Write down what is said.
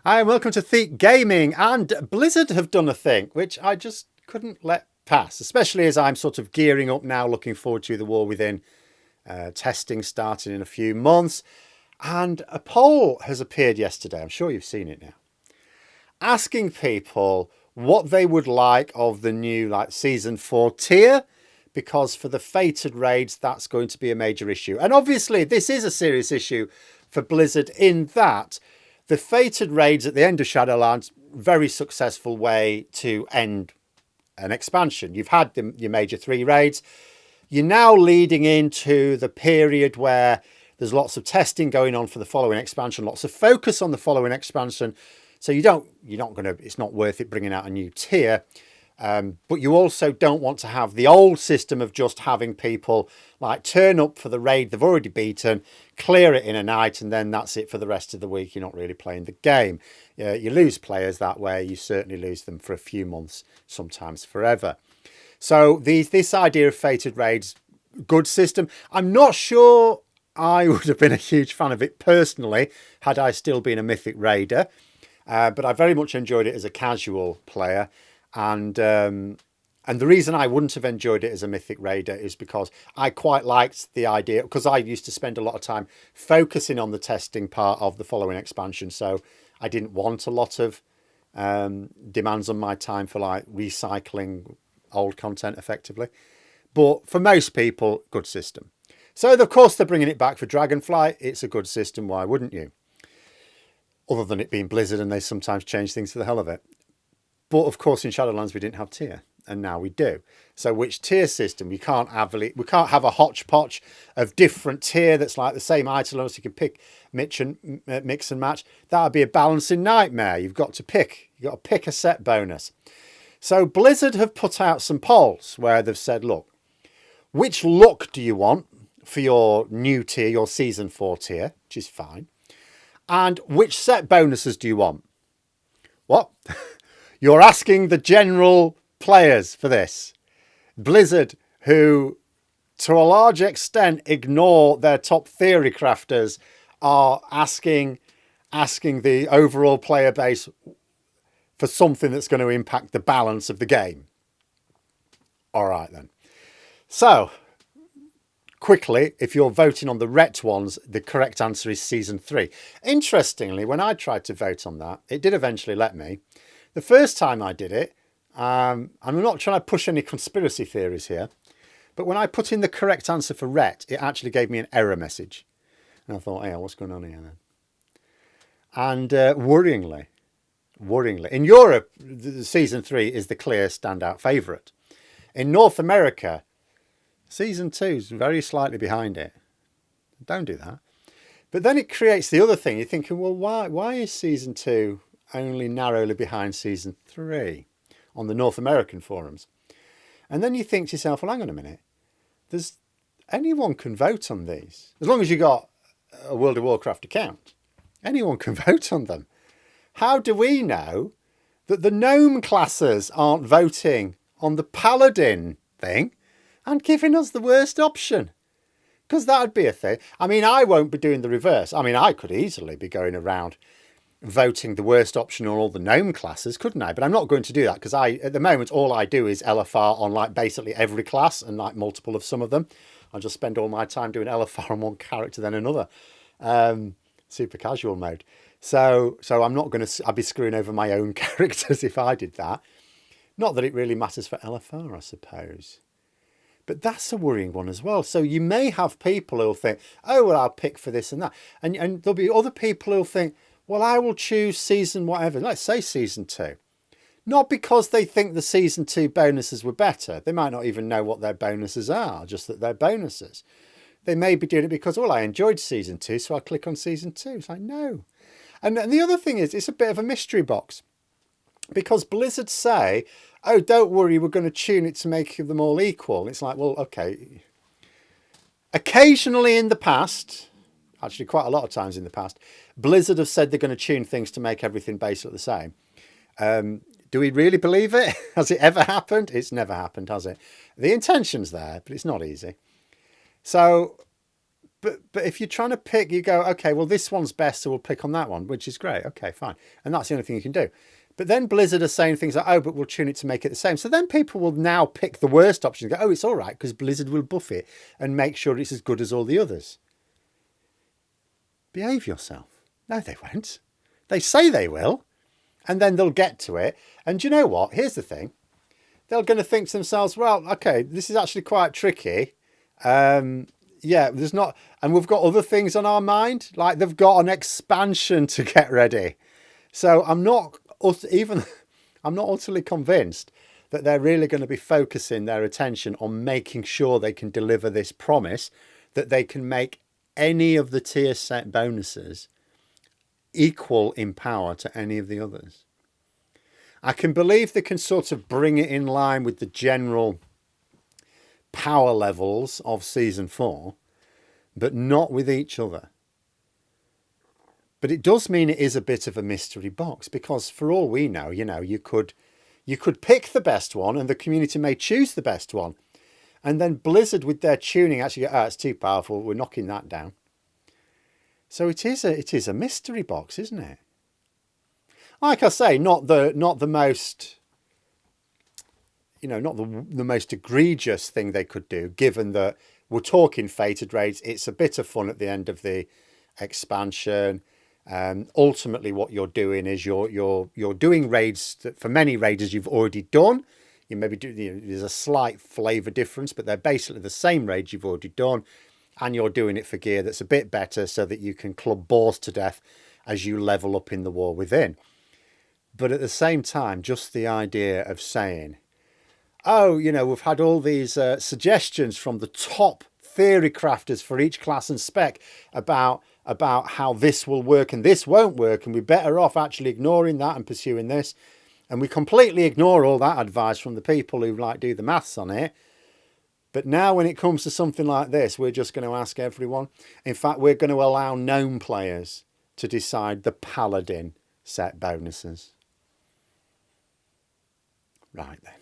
Hi, and welcome to Thete Gaming. And Blizzard have done a thing which I just couldn't let pass, especially as I'm sort of gearing up now, looking forward to the War Within testing starting in a few months. And a poll has appeared yesterday. I'm sure you've seen it now, asking people what they would like of the new season 4 tier, because for the fated raids that's going to be a major issue. And obviously this is a serious issue for Blizzard in that the fated raids at the end of Shadowlands, very successful way to end an expansion. You've had your major 3 raids. You're now leading into the period where there's lots of testing going on for the following expansion, lots of focus on the following expansion. So it's not worth it bringing out a new tier. But you also don't want to have the old system of just having people turn up for the raid they've already beaten, clear it in a night, and then that's it for the rest of the week. You're not really playing the game. You lose players that way. You certainly lose them for a few months, sometimes forever. So this idea of fated raids, good system. I'm not sure I would have been a huge fan of it personally had I still been a Mythic Raider. But I very much enjoyed it as a casual player. And the reason I wouldn't have enjoyed it as a Mythic Raider is because I quite liked the idea, because I used to spend a lot of time focusing on the testing part of the following expansion. So I didn't want a lot of demands on my time for recycling old content effectively. But for most people, good system. So of course they're bringing it back for Dragonflight. It's a good system. Why wouldn't you? Other than it being Blizzard and they sometimes change things for the hell of it. But of course, in Shadowlands, we didn't have tier, and now we do. So which tier system? We can't have a hodgepodge of different tier that's like the same item, so you can pick, mix and match. That would be a balancing nightmare. You've got to pick a set bonus. So Blizzard have put out some polls where they've said, look, which look do you want for your new tier, your season 4 tier, which is fine, and which set bonuses do you want? What? You're asking the general players for this. Blizzard, who to a large extent ignore their top theory crafters, are asking the overall player base for something that's going to impact the balance of the game. All right then. So quickly, if you're voting on the ret ones, the correct answer is season 3. Interestingly, when I tried to vote on that, it did eventually let me. The first time I did it, I'm not trying to push any conspiracy theories here, but when I put in the correct answer for ret, it actually gave me an error message. And I thought, hey, what's going on here then? And worryingly, in Europe, the season 3 is the clear standout favourite. In North America, season 2 is very slightly behind it. Don't do that. But then it creates the other thing. You're thinking, well, why is season 2 only narrowly behind season 3 on the North American forums? And then you think to yourself, well, hang on a minute. Anyone can vote on these. As long as you got a World of Warcraft account, anyone can vote on them. How do we know that the Gnome classes aren't voting on the Paladin thing and giving us the worst option? Because that would be a thing. I mean, I won't be doing the reverse. I mean, I could easily be going around voting the worst option on all the Gnome classes, couldn't I? But I'm not going to do that because at the moment, all I do is LFR on basically every class and multiple of some of them. I just spend all my time doing LFR on one character then another. Super casual mode. So I'm not going to, I'd be screwing over my own characters if I did that. Not that it really matters for LFR, I suppose. But that's a worrying one as well. So you may have people who'll think, oh, well, I'll pick for this and that. And there'll be other people who'll think, well, I will choose season whatever. Let's say season 2. Not because they think the season 2 bonuses were better. They might not even know what their bonuses are, just that they're bonuses. They may be doing it because, well, I enjoyed season 2, so I'll click on season 2. It's like, no. And the other thing is, it's a bit of a mystery box. Because Blizzard say, oh, don't worry, we're going to tune it to make them all equal. And it's like, well, okay. Occasionally in the past, actually quite a lot of times in the past, Blizzard have said they're going to tune things to make everything basically the same. Do we really believe it? Has it ever happened? It's never happened, has it? The intention's there, but it's not easy. So but if you're trying to pick, you go, okay, well, this one's best, so we'll pick on that one, which is great. Okay, fine. And that's the only thing you can do. But then Blizzard are saying things like, oh, but we'll tune it to make it the same. So then people will now pick the worst option and go, oh, it's all right, because Blizzard will buff it and make sure it's as good as all the others. Behave yourself. No, they won't. They say they will, and then they'll get to it. And you know what? Here's the thing. They're going to think to themselves, well, okay, this is actually quite tricky. Yeah, there's not, and we've got other things on our mind, like they've got an expansion to get ready. So I'm not utterly convinced that they're really going to be focusing their attention on making sure they can deliver this promise that they can make any of the tier set bonuses equal in power to any of the others. I can believe they can sort of bring it in line with the general power levels of season 4, but not with each other. But it does mean it is a bit of a mystery box, because for all we know, you could pick the best one and the community may choose the best one. And then Blizzard with their tuning actually go, oh, it's too powerful, we're knocking that down. So it is a mystery box, isn't it? Like I say, not the most, not the most egregious thing they could do, given that we're talking fated raids. It's a bit of fun at the end of the expansion. Ultimately, what you're doing is you're doing raids that for many raiders you've already done. You maybe do, there's a slight flavour difference, but they're basically the same raids you've already done, and you're doing it for gear that's a bit better so that you can club boars to death as you level up in the war within. But at the same time, just the idea of saying, oh, we've had all these suggestions from the top theory crafters for each class and spec about how this will work and this won't work, and we're better off actually ignoring that and pursuing this. And we completely ignore all that advice from the people who do the maths on it. But now when it comes to something like this, we're just going to ask everyone. In fact, we're going to allow gnome players to decide the paladin set bonuses. Right then.